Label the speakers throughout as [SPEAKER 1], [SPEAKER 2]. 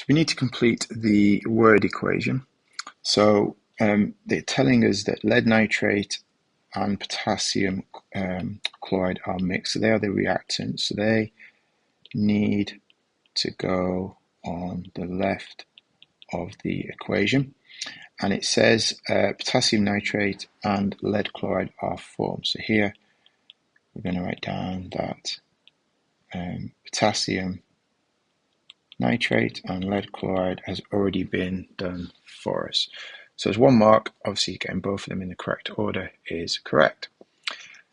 [SPEAKER 1] So we need to complete the word equation. So they're telling us that lead nitrate and potassium chloride are mixed. So they are the reactants. So they need to go on the left of the equation. And it says potassium nitrate and lead chloride are formed. So here we're going to write down that potassium nitrate and lead chloride has already been done for us. So there's 1 mark. Obviously getting both of them in the correct order is correct.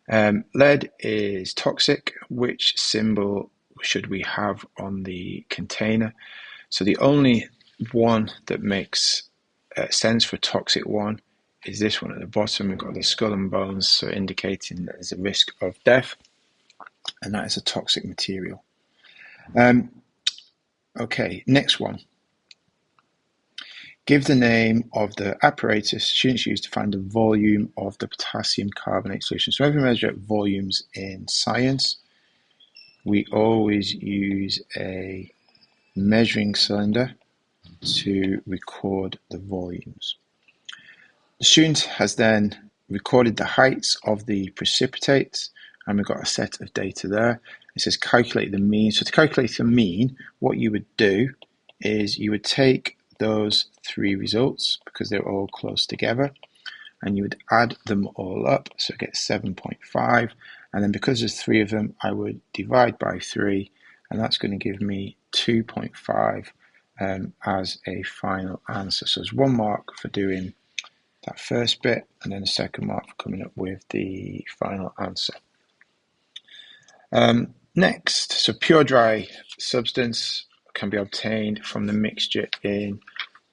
[SPEAKER 1] Lead is toxic. Which symbol should we have on the container? So the only one that makes sense for toxic one is this one at the bottom. We've got the skull and bones, so indicating that there's a risk of death, and that is a toxic material. Okay, next one. Give the name of the apparatus students use to find the volume of the potassium carbonate solution. So whenever we measure volumes in science, we always use a measuring cylinder to record the volumes. The student has then recorded the heights of the precipitates, and we've got a set of data there. It says calculate the mean. So to calculate the mean, what you would do is you would take those 3 results, because they're all close together, and you would add them all up, so get 7.5, and then because there's 3 of them, I would divide by 3, and that's going to give me 2.5 as a final answer. So there's 1 mark for doing that first bit, and then a 2nd mark for coming up with the final answer. Next, so pure dry substance can be obtained from the mixture in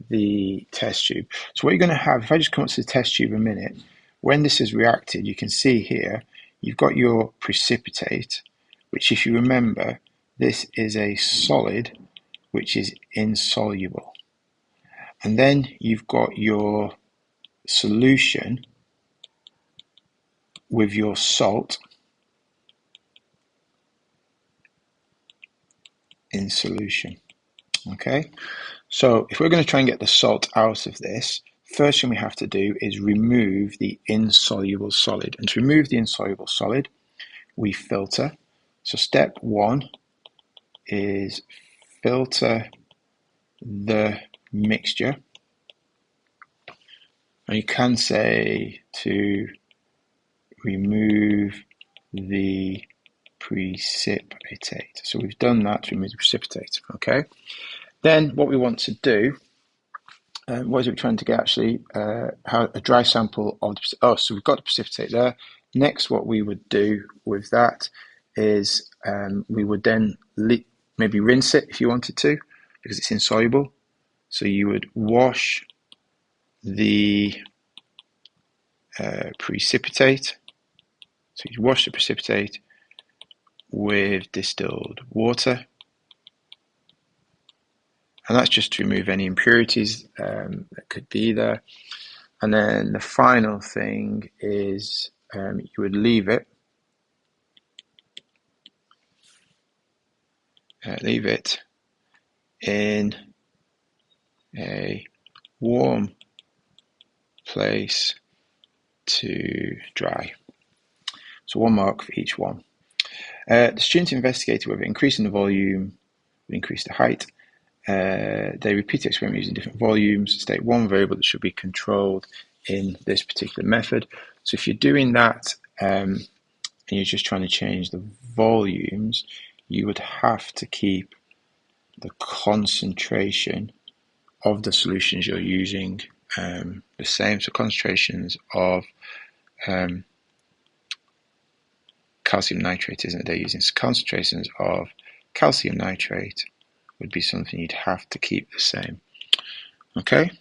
[SPEAKER 1] the test tube. So what you're going to have, if I just come up to the test tube a minute, when this is reacted, you can see here, you've got your precipitate, which, if you remember, this is a solid which is insoluble. And then you've got your solution with your salt in solution. Okay, so if we're going to try and get the salt out of this, first thing we have to do is remove the insoluble solid. And to remove the insoluble solid, we filter. So step 1 is filter the mixture. And you can say to remove the precipitate. So we've done that to remove the precipitate. Okay. Then what we want to do, what is it we're trying to get actually? How a dry sample of the, so we've got the precipitate there. Next, what we would do with that is we would then maybe rinse it if you wanted to, because it's insoluble. So you would wash the precipitate. So you wash the precipitate with distilled water. And that's just to remove any impurities that could be there. And then the final thing is you would leave it in a warm place to dry. So 1 mark for each one. The student investigated whether increasing the volume would increase the height. They repeat the experiment using different volumes, state 1 variable that should be controlled in this particular method. So if you're doing that and you're just trying to change the volumes, you would have to keep the concentration of the solutions you're using the same. So concentrations of calcium nitrate, isn't it, they're using? So concentrations of calcium nitrate would be something you'd have to keep the same. Okay.